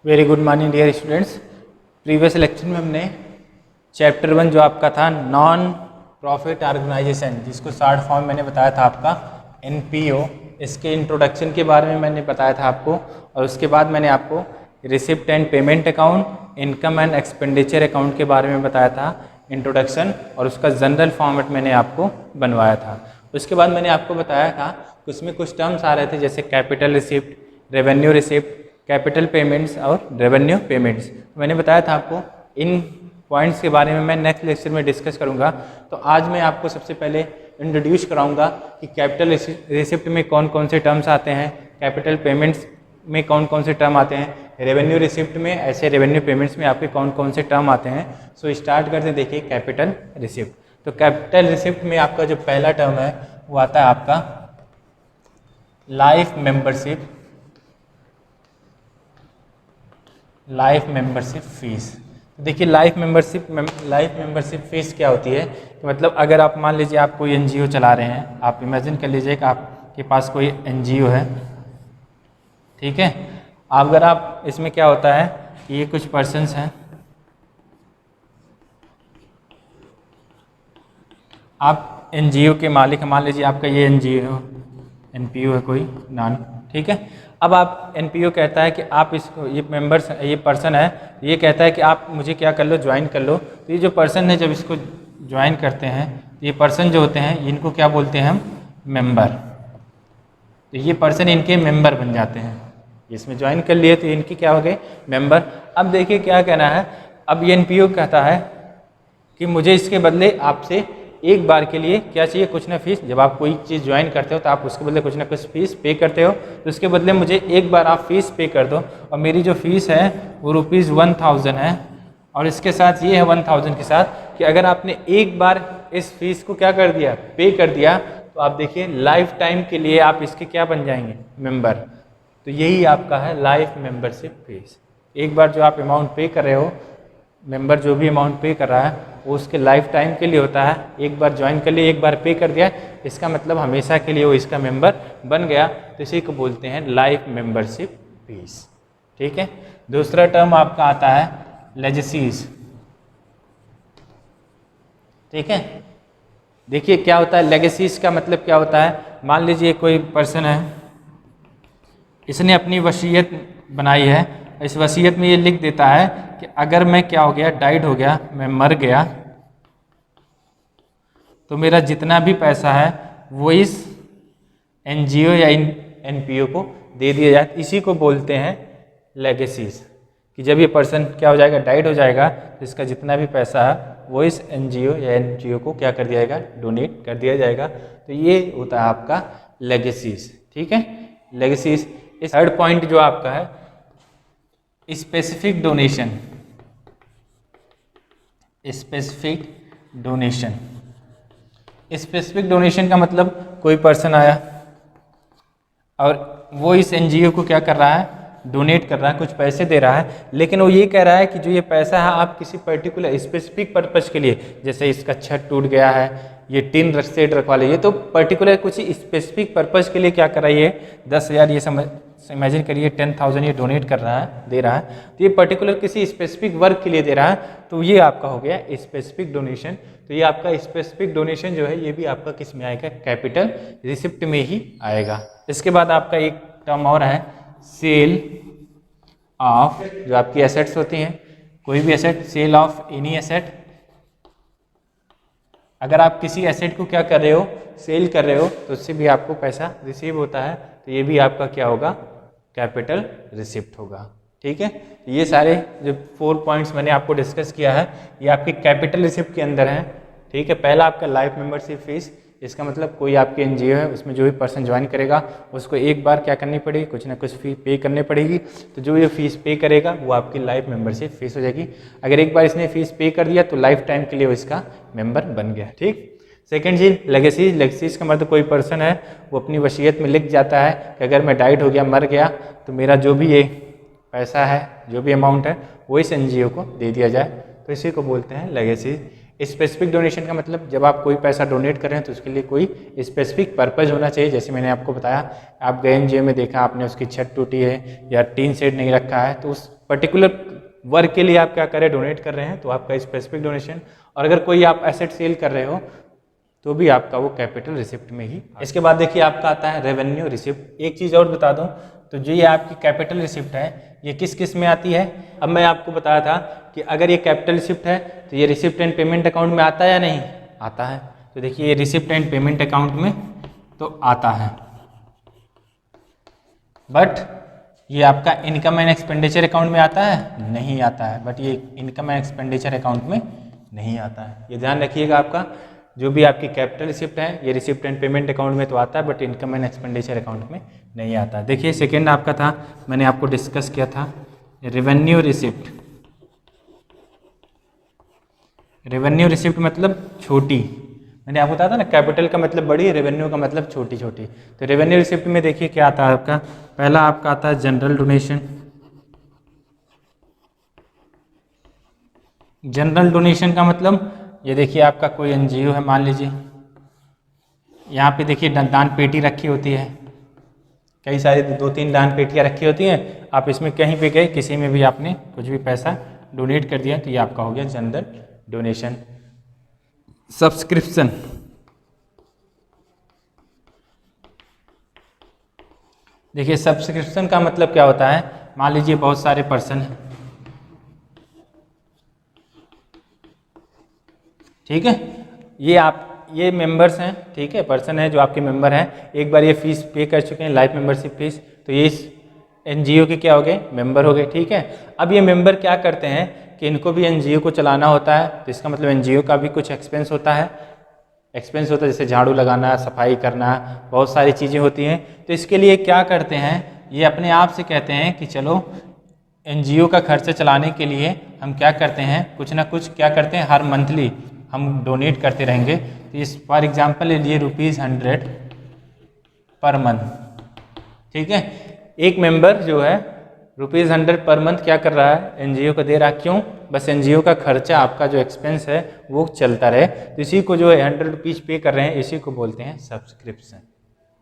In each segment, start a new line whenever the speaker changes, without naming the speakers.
Very good morning dear students. Previous lecture में हमने chapter 1 जो आपका था नॉन प्रॉफिट ऑर्गेनाइजेशन, जिसको शॉर्ट फॉर्म मैंने बताया था आपका NPO, इसके इंट्रोडक्शन के बारे में मैंने बताया था आपको। और उसके बाद मैंने आपको receipt and payment account, income and expenditure account के बारे में बताया था इंट्रोडक्शन, और उसका जनरल फॉर्मेट मैंने आपको बनवाया था। उसके बाद मैंने आपको बताया था कि उसमें कुछ टर्म्स आ रहे थे जैसे capital receipt, revenue receipt, capital payments और रेवेन्यू पेमेंट्स। मैंने बताया था आपको इन पॉइंट्स के बारे में मैं नेक्स्ट लेक्चर में डिस्कस करूंगा। तो आज मैं आपको सबसे पहले इंट्रोड्यूस कराऊंगा कि कैपिटल रिसिप्ट में कौन कौन से टर्म्स आते हैं, कैपिटल पेमेंट्स में कौन कौन से टर्म आते हैं, रेवेन्यू रिसिप्ट में, ऐसे रेवेन्यू पेमेंट्स में आपके कौन कौन से टर्म आते हैं। सो स्टार्ट करते देखिए कैपिटल रिसिप्ट। तो कैपिटल रिसिप्ट में आपका जो पहला टर्म है वो आता है आपका life membership, life membership fees. देखिए लाइफ मेंबरशिप फीस क्या होती है कि मतलब अगर आप मान लीजिए आप कोई NGO चला रहे हैं, आप इमेजिन कर लीजिए कि आपके पास कोई NGO है, ठीक है। अगर आप इसमें क्या होता है कि ये कुछ पर्सन्स हैं, आप NGO के मालिक, मान लीजिए आपका ये NPO है कोई नॉन, ठीक है। अब आप NPO कहता है कि आप इसको, ये पर्सन है, ये कहता है कि आप मुझे क्या कर लो, ज्वाइन कर लो। तो ये जो पर्सन है जब इसको ज्वाइन करते हैं, ये पर्सन जो होते हैं इनको क्या बोलते हैं हम, मेंबर। तो ये पर्सन इनके मेंबर बन जाते हैं, इसमें ज्वाइन कर लिए तो इनके क्या हो गए, मेंबर। अब देखिए क्या कहना है, अब ये NPO कहता है कि मुझे इसके बदले आपसे एक बार के लिए क्या चाहिए, कुछ ना फीस। जब आप कोई चीज़ ज्वाइन करते हो तो आप उसके बदले कुछ ना कुछ फीस पे करते हो, तो उसके बदले मुझे एक बार आप फीस पे कर दो। और मेरी जो फीस है वो ₹1000 है, और इसके साथ ये है 1000 के साथ कि अगर आपने एक बार इस फीस को क्या कर दिया, पे कर दिया, तो आप देखिए लाइफ टाइम के लिए आप इसके क्या बन जाएंगे, मेंबर। तो यही आपका है लाइफ मेंबरशिप फीस। एक बार जो आप अमाउंट पे कर रहे हो, मेंबर जो भी अमाउंट पे कर रहा है वो उसके लाइफ टाइम के लिए होता है। एक बार ज्वाइन कर लिए, एक बार पे कर दिया, इसका मतलब हमेशा के लिए वो इसका मेंबर बन गया। तो इसी को बोलते हैं लाइफ मेंबरशिप फीस, ठीक है। दूसरा टर्म आपका आता है लेगेसीज, ठीक है। देखिए क्या होता है लेगेसीज का मतलब क्या होता है। मान लीजिए कोई पर्सन है, इसने अपनी वसीयत बनाई है, इस वसीयत में ये लिख देता है कि अगर मैं क्या हो गया, डाइड हो गया, मैं मर गया, तो मेरा जितना भी पैसा है वो इस NGO या NPO को दे दिया जाए। इसी को बोलते हैं लेगेसीज, कि जब ये पर्सन क्या हो जाएगा, डाइड हो जाएगा, तो इसका जितना भी पैसा है वो इस NGO या NGO को क्या कर दिया जाएगा, डोनेट कर दिया जाएगा। तो ये होता है आपका लेगेसीज, ठीक है। लेगेसीज। इस थर्ड पॉइंट जो आपका है specific donation, specific donation. Specific donation का मतलब कोई पर्सन आया और वो इस NGO को क्या कर रहा है, डोनेट कर रहा है, कुछ पैसे दे रहा है, लेकिन वो ये कह रहा है कि जो ये पैसा है आप किसी पर्टिकुलर स्पेसिफिक पर्पज़ के लिए, जैसे इसका छत टूट गया है, ये टिन सेट रखवा लीजिए, तो पर्टिकुलर कुछ स्पेसिफिक पर्पज़ के लिए क्या कर रहा है, ये 10,000, ये इमेजिन करिए 10,000 ये डोनेट कर रहा है, दे रहा है, तो ये पर्टिकुलर किसी स्पेसिफिक वर्क के लिए दे रहा है, तो ये आपका हो गया स्पेसिफिक डोनेशन। तो ये आपका स्पेसिफिक डोनेशन जो है ये भी आपका किस में आएगा, कैपिटल रिसिप्ट में ही आएगा। इसके बाद आपका एक टर्म और है सेल ऑफ, जो आपकी एसेट्स होती हैं, कोई भी asset, sale of any asset. अगर आप किसी एसेट को क्या कर रहे हो, सेल कर रहे हो, तो उससे भी आपको पैसा रिसीव होता है, तो ये भी आपका क्या होगा, कैपिटल रिसिप्ट होगा, ठीक है। ये सारे जो 4 पॉइंट्स मैंने आपको डिस्कस किया है ये आपके कैपिटल रिसिप्ट के अंदर हैं, ठीक है। पहला आपका लाइफ मेंबरशिप फीस, इसका मतलब कोई आपके NGO है, उसमें जो भी पर्सन ज्वाइन करेगा उसको एक बार क्या करनी पड़ेगी, कुछ ना कुछ फी पे करनी पड़ेगी। तो जो ये फीस पे करेगा वो आपकी लाइफ मेंबरशिप फीस हो जाएगी। अगर एक बार इसने फीस पे कर दिया तो लाइफ टाइम के लिए वो इसका मेंबर बन गया, ठीक। सेकेंड चीज लेगेसीज। लेगेसीज का मतलब कोई पर्सन है वो अपनी वसीयत में लिख जाता है कि अगर मैं डाइड हो गया, मर गया, तो मेरा जो भी ये पैसा है, जो भी अमाउंट है, वो इस NGO को दे दिया जाए, तो इसी को बोलते हैं लेगेसीज। स्पेसिफिक डोनेशन का मतलब जब आप कोई पैसा डोनेट कर रहे हैं तो उसके लिए कोई स्पेसिफिक पर्पज़ होना चाहिए। जैसे मैंने आपको बताया, आप गए एनजीओ में, देखा आपने उसकी छत टूटी है या टीन शेड नहीं रखा है, तो उस पर्टिकुलर वर्क के लिए आप क्या करें, डोनेट कर रहे हैं, तो आपका स्पेसिफिक डोनेशन। और अगर कोई आप एसेट सेल कर रहे हो तो भी आपका वो कैपिटल रिसिप्ट में ही। इसके बाद देखिए आपका आता है रेवेन्यू रिसिप्ट। एक चीज़ और बता दूं, तो जो ये आपकी कैपिटल रिसिप्ट है ये किस किस में आती है। अब मैं आपको बताया था कि अगर ये कैपिटल रिसिप्ट है तो ये रिसिप्ट एंड पेमेंट अकाउंट में आता है या नहीं आता है। तो देखिए ये रिसिप्ट एंड पेमेंट अकाउंट में तो आता है, बट ये आपका इनकम एंड एक्सपेंडिचर अकाउंट में आता है, नहीं आता है। बट ये इनकम एंड एक्सपेंडिचर अकाउंट में नहीं आता है, ये ध्यान रखिएगा। आपका जो भी आपकी कैपिटल रिसिप्ट है ये रिसिप्ट एंड पेमेंट अकाउंट में तो आता है, but income and expenditure account में नहीं आता। देखिए सेकेंड आपका था, मैंने आपको डिस्कस किया था रेवेन्यू रिसिप्ट। रेवेन्यू रिसिप्ट मतलब छोटी, मैंने आपको बताया था ना, कैपिटल का मतलब बड़ी, रेवेन्यू का मतलब छोटी छोटी। तो रेवेन्यू रिसिप्ट में देखिए क्या आता है आपका, पहला आपका आता है जनरल डोनेशन। जनरल डोनेशन का मतलब ये देखिए आपका कोई एनजीओ है, मान लीजिए यहाँ पे देखिए दान पेटी रखी होती है, कई सारी 2-3 दान पेटियाँ रखी होती हैं। आप इसमें कहीं पे गए, किसी में भी आपने कुछ भी पैसा डोनेट कर दिया तो ये आपका हो गया जनरल डोनेशन। सब्सक्रिप्शन, देखिए सब्सक्रिप्शन का मतलब क्या होता है, मान लीजिए बहुत सारे पर्सन हैं, ठीक है, ये मेंबर्स हैं, ठीक है, पर्सन है जो आपके मेंबर हैं, एक बार ये फीस पे कर चुके हैं, लाइफ मेंबरशिप फीस, तो ये इस एनजीओ के क्या हो गए, मेंबर हो गए, ठीक है। अब ये मेंबर क्या करते हैं कि इनको भी एनजीओ को चलाना होता है, तो इसका मतलब एनजीओ का भी कुछ एक्सपेंस होता है, जैसे झाड़ू लगाना, सफाई करना, बहुत सारी चीज़ें होती हैं। तो इसके लिए क्या करते हैं, ये अपने आप से कहते हैं कि चलो एनजीओ का खर्चा चलाने के लिए हम क्या करते हैं, कुछ ना कुछ क्या करते हैं, हर मंथली हम डोनेट करते रहेंगे। तो इस फॉर एग्जांपल ले लिए ₹100 पर मंथ, ठीक है। एक मेंबर जो है ₹100 पर मंथ क्या कर रहा है, एनजीओ को दे रहा, क्यों, बस एनजीओ का खर्चा, आपका जो एक्सपेंस है वो चलता रहे। तो इसी को जो है ₹100 पे कर रहे हैं, इसी को बोलते हैं सब्सक्रिप्शन,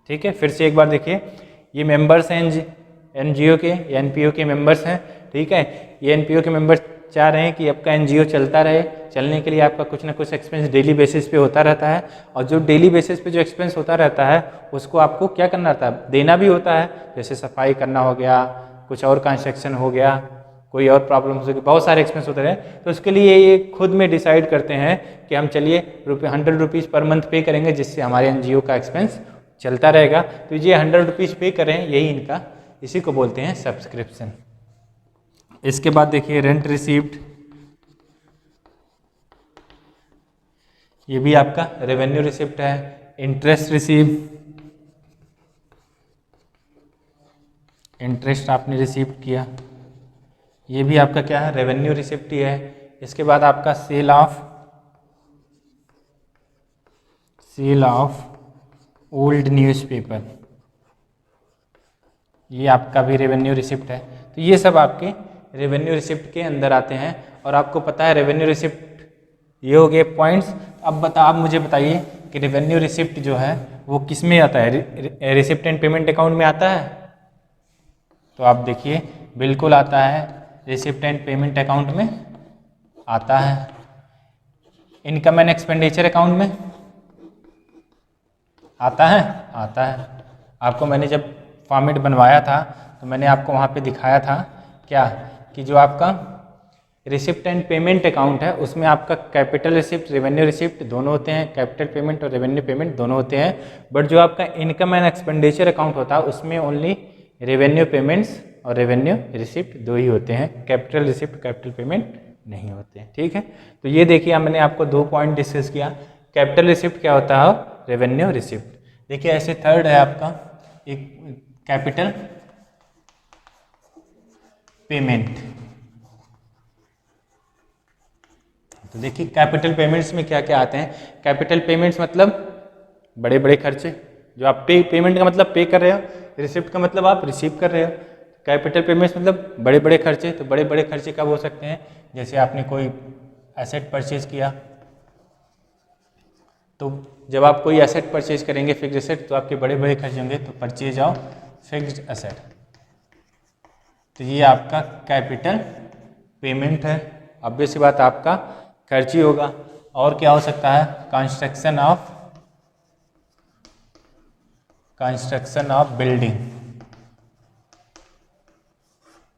ठीक है। फिर से एक बार देखिए, ये मेंबर्स हैं एनजीओ के, एनपीओ के मेंबर्स हैं, ठीक है। ये एनपीओ के मेंबर्स चाह रहे हैं कि आपका एनजीओ चलता रहे, चलने के लिए आपका कुछ ना कुछ एक्सपेंस डेली बेसिस पे होता रहता है, और जो डेली बेसिस पे जो एक्सपेंस होता रहता है उसको आपको क्या करना रहता है, देना भी होता है। जैसे सफाई करना हो गया, कुछ और कंस्ट्रक्शन हो गया, कोई और प्रॉब्लम हो गई, बहुत सारे एक्सपेंस होते रहे। तो उसके लिए ये खुद में डिसाइड करते हैं कि हम चलिए ₹100 पर मंथ पे करेंगे, जिससे हमारे एनजीओ का एक्सपेंस चलता रहेगा। तो ये ₹100 पे करें, यही इनका, इसी को बोलते हैं सब्सक्रिप्शन। इसके बाद देखिए रेंट रिसीव्ड, ये भी आपका रेवेन्यू रिसिप्ट है। इंटरेस्ट रिसीव, इंटरेस्ट आपने रिसीव किया, ये भी आपका क्या है, रेवेन्यू रिसिप्ट ही है। इसके बाद आपका सेल ऑफ ओल्ड न्यूज़पेपर, ये आपका भी रेवेन्यू रिसिप्ट है। तो ये सब आपके रेवेन्यू रिसिप्ट के अंदर आते हैं। और आपको पता है रेवेन्यू रिसिप्ट ये हो गए पॉइंट्स। अब आप मुझे बताइए कि रेवेन्यू रिसिप्ट जो है वो किस में आता है, रिसिप्ट एंड पेमेंट अकाउंट में आता है। तो आप देखिए बिल्कुल आता है, रिसिप्ट एंड पेमेंट अकाउंट में आता है। इनकम एंड एक्सपेंडिचर अकाउंट में आता है, आता है। आपको मैंने जब फॉर्मेट बनवाया था तो मैंने आपको वहाँ पे दिखाया था क्या, कि जो आपका रिसिप्ट एंड पेमेंट अकाउंट है उसमें आपका कैपिटल रिसिप्ट, रेवेन्यू रिसिप्ट दोनों होते हैं, कैपिटल पेमेंट और रेवेन्यू पेमेंट दोनों होते हैं। बट जो आपका इनकम एंड एक्सपेंडिचर अकाउंट होता है उसमें ओनली रेवेन्यू पेमेंट्स और रेवेन्यू रिसिप्ट दो ही होते हैं, कैपिटल रिसिप्ट, कैपिटल पेमेंट नहीं होते हैं, ठीक है। तो ये देखिए मैंने आपको 2 पॉइंट डिस्कस किया, कैपिटल रिसिप्ट क्या होता है, रेवेन्यू रिसिप्ट। देखिए ऐसे थर्ड है आपका एक कैपिटल पेमेंट। तो देखिए कैपिटल पेमेंट्स में क्या क्या आते हैं। कैपिटल पेमेंट्स मतलब बड़े बड़े खर्चे, जो आप पेमेंट का मतलब पे कर रहे हो, रिसिप्ट का मतलब आप रिसीव कर रहे हो। कैपिटल पेमेंट्स मतलब बड़े बड़े खर्चे। तो बड़े बड़े खर्चे कब हो सकते हैं, जैसे आपने कोई एसेट परचेज किया, तो जब आप कोई एसेट परचेज करेंगे फिक्स्ड एसेट तो आपके बड़े बड़े खर्च होंगे, तो परचेज ऑफ फिक्स्ड एसेट, तो ये आपका कैपिटल पेमेंट है। ऑब्वियस सी बात आपका खर्च ही होगा। और क्या हो सकता है, कंस्ट्रक्शन ऑफ बिल्डिंग।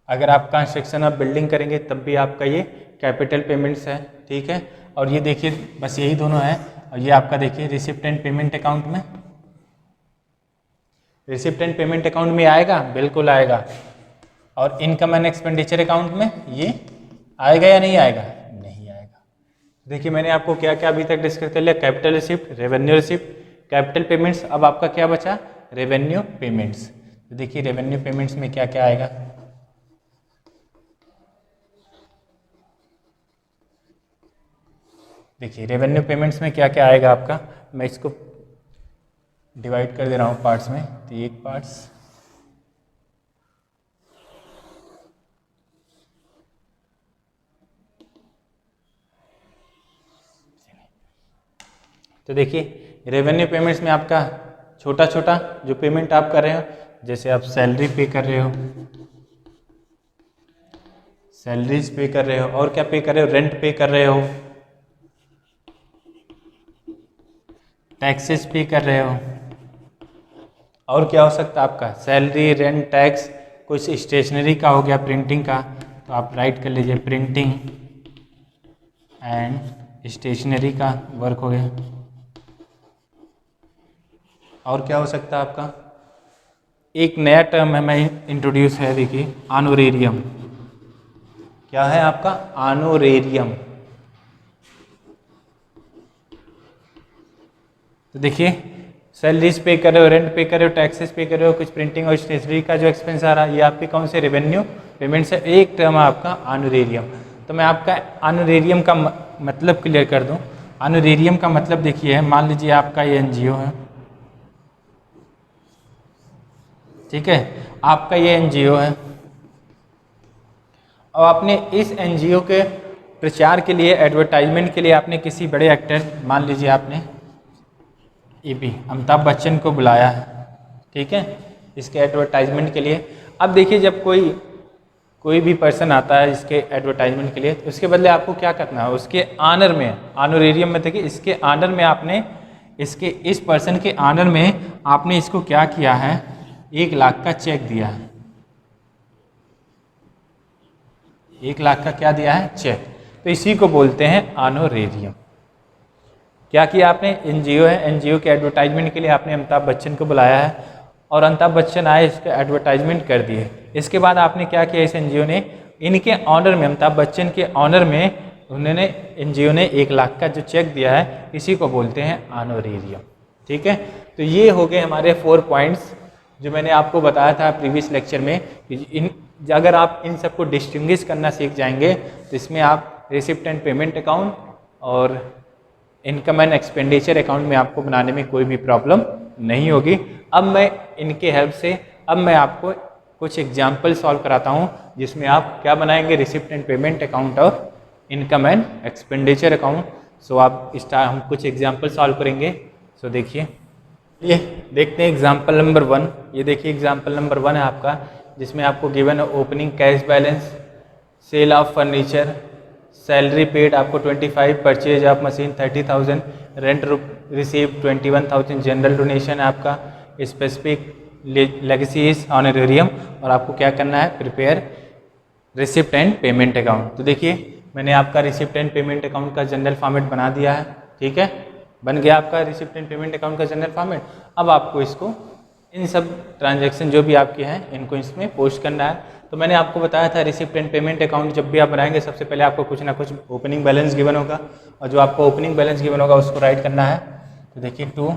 अगर आप कंस्ट्रक्शन ऑफ बिल्डिंग करेंगे तब भी आपका ये कैपिटल पेमेंट्स है, ठीक है। और ये देखिए बस यही दोनों है। और ये आपका देखिए रिसिप्ट एंड पेमेंट अकाउंट में, रिसिप्ट एंड पेमेंट अकाउंट में आएगा, बिल्कुल आएगा। और इनकम एंड एक्सपेंडिचर अकाउंट में ये आएगा या नहीं आएगा, नहीं आएगा। देखिए मैंने आपको क्या क्या अभी तक डिस्कस कर लिया, capital receipt, revenue receipt, capital payments. अब आपका क्या बचा, रेवेन्यू पेमेंट्स। तो देखिए रेवेन्यू पेमेंट्स में क्या क्या आएगा, देखिए रेवेन्यू पेमेंट्स में क्या क्या आएगा आपका। मैं इसको डिवाइड कर दे रहा हूँ पार्ट्स में, तो एक पार्ट्स, तो देखिए रेवेन्यू पेमेंट्स में आपका छोटा छोटा जो पेमेंट आप कर रहे हो, जैसे आप सैलरी पे कर रहे हो, सैलरीज पे कर रहे हो, और क्या पे कर रहे हो, रेंट पे कर रहे हो, टैक्सेस पे कर रहे हो, और क्या हो सकता है आपका सैलरी, रेंट, टैक्स, कुछ स्टेशनरी का हो गया, प्रिंटिंग का, तो आप राइट कर लीजिए प्रिंटिंग एंड स्टेशनरी का वर्क हो गया। और क्या हो सकता है आपका, एक नया टर्म है मैं इंट्रोड्यूस है, देखिए ऑनोरेरियम। क्या है आपका, ऑनोरेरियम। तो देखिए सैलरीज पे कर रहे हो, रेंट पे कर रहे हो, टैक्सेस पे कर रहे हो, कुछ प्रिंटिंग और स्टेशनरी का जो एक्सपेंस आ रहा है, ये आपके कौन से रेवेन्यू पेमेंट से एक टर्म है आपका ऑनोरेरियम। तो मैं आपका ऑनोरेरियम का मतलब क्लियर कर दूं। ऑनोरेरियम का मतलब देखिए, मान लीजिए आपका ये एनजीओ है, ठीक है, आपका ये एनजीओ है, और आपने इस एनजीओ के प्रचार के लिए, एडवर्टाइजमेंट के लिए आपने किसी बड़े एक्टर, मान लीजिए आपने ईपी अमिताभ बच्चन को बुलाया है, ठीक है, इसके एडवर्टाइजमेंट के लिए। अब देखिए जब कोई भी पर्सन आता है इसके एडवर्टाइजमेंट के लिए, तो उसके बदले आपको क्या करना है, उसके ऑनर में, ऑनोरेरियम में देखिए इसके ऑनर में आपने, इसके इस पर्सन के ऑनर में आपने इसको क्या किया है, 1 लाख का चेक दिया है, 1 लाख का क्या दिया है, चेक। तो इसी को बोलते हैं ऑनोरेरियम। क्या किया आपने, एनजीओ है, एनजीओ के एडवर्टाइजमेंट के लिए आपने अमिताभ बच्चन को बुलाया है, और अमिताभ बच्चन आए, इसके एडवर्टाइजमेंट कर दिए। इसके बाद आपने क्या किया, इस एनजीओ ने इनके ऑनर में, अमिताभ बच्चन के ऑनर में उन्होंने, एनजीओ ने 1 लाख का जो चेक दिया है, इसी को बोलते हैं ऑनोरेरियम, ठीक है। तो ये हो गए हमारे 4 पॉइंट्स जो मैंने आपको बताया था प्रीवियस लेक्चर में। इन अगर आप इन सबको डिस्टिंग्विश करना सीख जाएंगे तो इसमें आप रिसिप्ट एंड पेमेंट अकाउंट और इनकम एंड एक्सपेंडिचर अकाउंट में आपको बनाने में कोई भी प्रॉब्लम नहीं होगी। अब मैं इनके हेल्प से, अब मैं आपको कुछ एग्जाम्पल सॉल्व कराता हूँ जिसमें आप क्या बनाएंगे, रिसिप्ट एंड पेमेंट अकाउंट और इनकम एंड एक्सपेंडिचर अकाउंट। सो आप हम कुछ एग्जाम्पल सॉल्व करेंगे। सो देखिए, ये देखते हैं एग्जाम्पल नंबर 1। ये देखिए एग्जाम्पल नंबर 1 है आपका, जिसमें आपको given opening cash balance, sale of furniture, salary paid आपको 25, purchase of machine 30,000, rent receive 21,000, general donation आपका, स्पेसिफिक लेगेसीज ऑनरेरियम, और आपको क्या करना है, prepare receipt and payment account. तो देखिए मैंने आपका रिसिप्ट एंड पेमेंट अकाउंट का जनरल फॉर्मेट बना दिया है, ठीक है, बन गया आपका रिसिप्ट एंड पेमेंट अकाउंट का जनरल फॉर्मेट। अब आपको इसको इन सब ट्रांजैक्शन जो भी आपके हैं इनको इसमें पोस्ट करना है। तो मैंने आपको बताया था रिसिप्ट एंड पेमेंट अकाउंट जब भी आप बनाएंगे सबसे पहले आपको कुछ ना कुछ ओपनिंग बैलेंस गिवन होगा, और जो आपको ओपनिंग बैलेंस गिवन होगा उसको राइट करना है। तो देखिए टू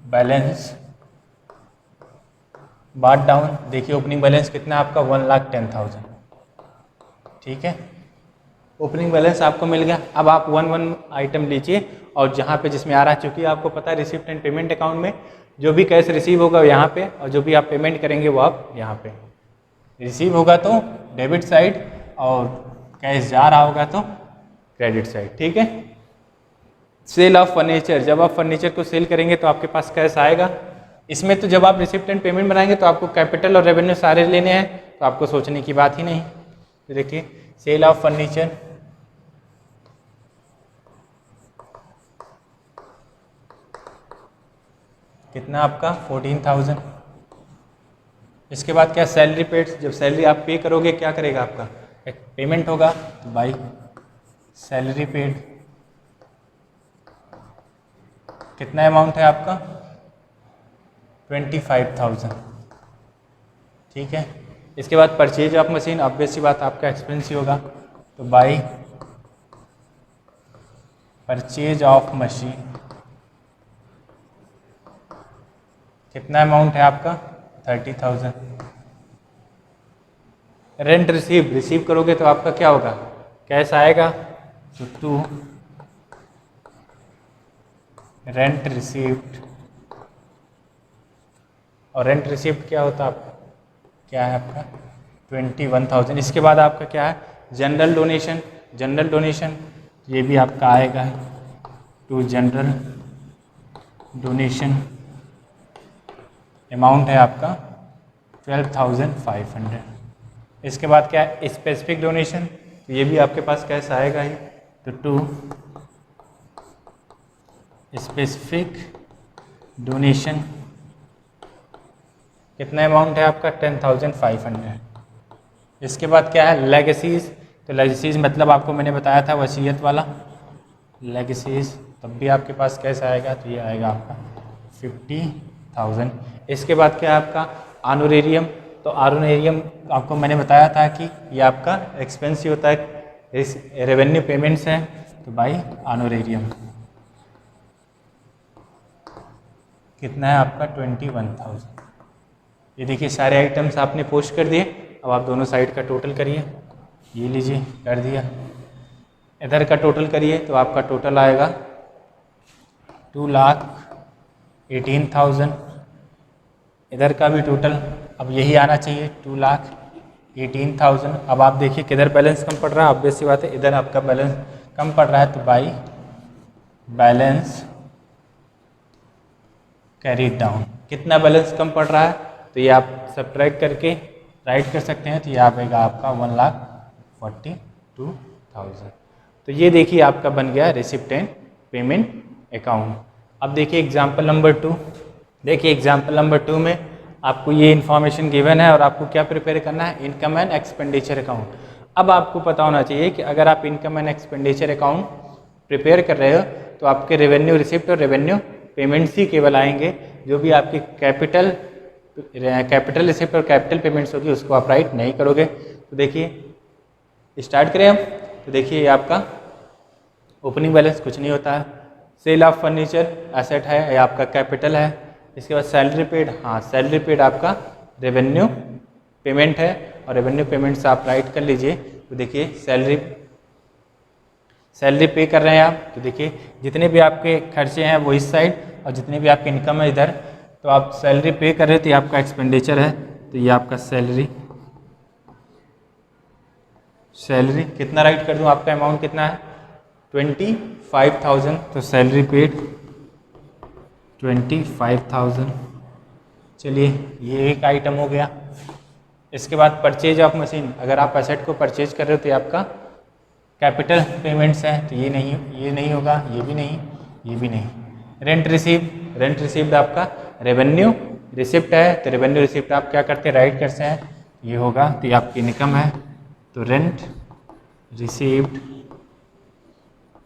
बैलेंस बात डाउन, देखिए ओपनिंग बैलेंस कितना आपका 1,10,000, ठीक है, ओपनिंग बैलेंस आपको मिल गया। अब आप 1 आइटम लीजिए और जहाँ पे जिसमें आ रहा है, चूँकि आपको पता है रिसिप्ट एंड पेमेंट अकाउंट में जो भी कैश रिसीव होगा यहाँ पे, और जो भी आप पेमेंट करेंगे वो आप यहाँ पे, रिसीव होगा तो डेबिट साइड और कैश जा रहा होगा तो क्रेडिट साइड, ठीक है। सेल ऑफ फर्नीचर, जब आप फर्नीचर को सेल करेंगे तो आपके पास कैश आएगा। इसमें तो जब आप रिसिप्ट एंड पेमेंट बनाएंगे तो आपको कैपिटल और रेवेन्यू सारे लेने हैं, तो आपको सोचने की बात ही नहीं। तो देखिए सेल ऑफ फर्नीचर कितना आपका 14,000। इसके बाद क्या सैलरी पेड, जब सैलरी आप पे करोगे क्या करेगा आपका एक पेमेंट होगा, तो बाई सैलरी पेड कितना अमाउंट है आपका 25,000। ठीक है। इसके बाद परचेज ऑफ मशीन, ऑब्वियस सी बात आपका एक्सपेंस ही होगा, तो बाई परचेज ऑफ मशीन कितना अमाउंट है आपका 30,000। रेंट रिसीव करोगे तो आपका क्या होगा कैश आएगा, तो टू रेंट रिसीव्ड। और रेंट रिसीव्ड क्या होता है आपका, क्या है आपका 21,000। इसके बाद आपका क्या है जनरल डोनेशन, जनरल डोनेशन ये भी आपका आएगा टू जनरल डोनेशन, अमाउंट है आपका 12,500। इसके बाद क्या है स्पेसिफिक डोनेशन, तो ये भी आपके पास कैसे आएगा ही, तो टू स्पेसिफिक डोनेशन कितना अमाउंट है आपका 10,500। इसके बाद क्या है लेगेसीज, तो लेगेसीज मतलब आपको मैंने बताया था वसीयत वाला लेगेसीज, तब भी आपके पास कैसे आएगा, तो ये आएगा आपका 50,000। इसके बाद क्या है आपका ऑनरेरियम, तो ऑनरेरियम आपको मैंने बताया था कि ये आपका एक्सपेंस ही होता है, रेवेन्यू पेमेंट्स हैं, तो बाई ऑनरेरियम कितना है आपका 21,000। ये देखिए सारे आइटम्स आपने पोस्ट कर दिए। अब आप दोनों साइड का टोटल करिए, ये लीजिए कर दिया, इधर का टोटल करिए तो आपका टोटल आएगा 2,18,000। इधर का भी टोटल अब यही आना चाहिए 2,18,000। अब आप देखिए किधर बैलेंस कम पड़ रहा है, ऑब्वियस सी बात है इधर आपका बैलेंस कम पड़ रहा है, तो बाई बैलेंस कैरी डाउन कितना बैलेंस कम पड़ रहा है, तो ये आप सब्ट्रैक्ट करके राइट कर सकते हैं, तो ये आएगा आपका 1,42,000। तो ये देखिए आपका बन गया रिसिप्ट एंड पेमेंट अकाउंट। अब देखिए एग्जाम्पल नंबर 2, देखिए एग्जाम्पल नंबर 2 में आपको ये इन्फॉर्मेशन गिवन है और आपको क्या प्रिपेयर करना है इनकम एंड एक्सपेंडिचर अकाउंट। अब आपको पता होना चाहिए कि अगर आप income and expenditure account prepare कर रहे हो तो आपके रेवेन्यू रिसिप्ट और रेवेन्यू पेमेंट्स ही केवल आएंगे, जो भी आपकी कैपिटल रिसिप्ट और कैपिटल पेमेंट्स होगी उसको आप राइट नहीं करोगे। तो देखिए स्टार्ट करें हम, तो देखिए ये आपका ओपनिंग बैलेंस कुछ नहीं होता है, सेल ऑफ फर्नीचर एसेट है, ये आपका कैपिटल है। इसके बाद सैलरी पेड, हाँ सैलरी पेड आपका रेवेन्यू पेमेंट है और रेवेन्यू पेमेंट्स आप राइट कर लीजिए। तो देखिए सैलरी पे कर रहे हैं आप, तो देखिए जितने भी आपके खर्चे हैं वो इस साइड और जितने भी आपके इनकम है इधर, तो आप सैलरी पे कर रहे हो तो ये आपका एक्सपेंडिचर है, तो ये आपका सैलरी कितना राइट कर दूं, आपका अमाउंट कितना है 25,000, तो सैलरी पेड 25,000। चलिए ये एक आइटम हो गया। इसके बाद परचेज ऑफ मशीन, अगर आप एसेट को परचेज कर रहे हो तो ये आपका कैपिटल पेमेंट्स हैं, तो ये नहीं होगा, ये भी नहीं, ये भी नहीं। रेंट रिसीव्ड आपका रेवेन्यू रिसिप्ट है, तो रेवेन्यू रिसिप्ट आप क्या करते हैं राइट करते हैं, ये होगा, तो ये आपकी इनकम है, तो रेंट रिसीव्ड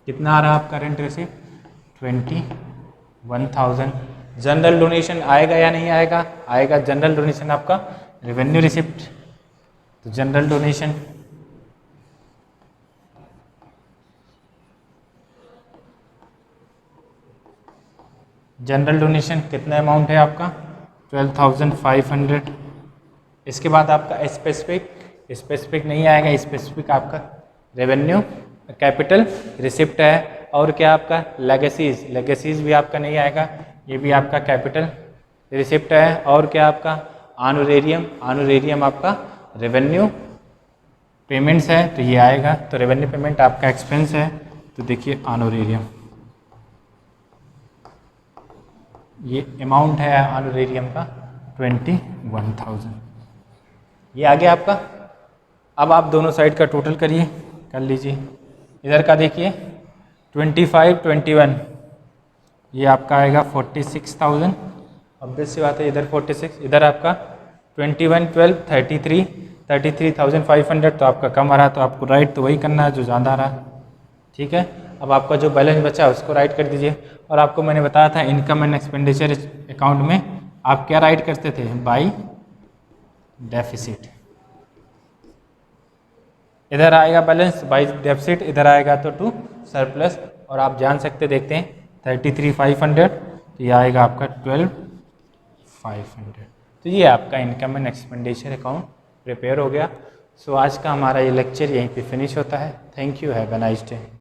कितना आ रहा है आपका रेंट रिसिप्ट 21,000। जनरल डोनेशन आएगा या नहीं आएगा, आएगा जनरल डोनेशन आपका रेवेन्यू रिसिप्ट, तो जनरल डोनेशन कितना अमाउंट है आपका 12,500। इसके बाद आपका स्पेसिफिक नहीं आएगा, स्पेसिफिक आपका रेवेन्यू कैपिटल रिसिप्ट है, और क्या आपका लेगेसीज भी आपका नहीं आएगा, ये भी आपका कैपिटल रिसिप्ट है, और क्या आपका ऑनरेरियम आपका रेवेन्यू पेमेंट्स है, तो ये आएगा, तो रेवेन्यू पेमेंट आपका एक्सपेंस है, तो देखिए ऑनरेरियम ये अमाउंट है ऑनरेरियम का 21,000। ये आ गया आपका। अब आप दोनों साइड का टोटल करिए, कर लीजिए। इधर का देखिए 25, 21, ये आपका आएगा 46,000। ऑब्वियस सी बात है, इधर 46, इधर आपका 21, 12, 33, 33,500। तो आपका कम आ रहा है, तो आपको राइट तो वही करना है जो ज़्यादा आ रहा है। ठीक है, अब आपका जो बैलेंस बचा है उसको राइट कर दीजिए। और आपको मैंने बताया था इनकम एंड एक्सपेंडिचर अकाउंट में आप क्या राइट करते थे, बाई डेफिसिट। इधर आएगा बैलेंस बाई डेफिसिट, इधर आएगा तो टू सरप्लस। और आप जान सकते देखते हैं 33,500, तो ये आएगा आपका 12,500। तो ये आपका income and expenditure account prepare हो गया। सो आज का हमारा ये लेक्चर यहीं पे फिनिश होता है। Thank you, have a nice day.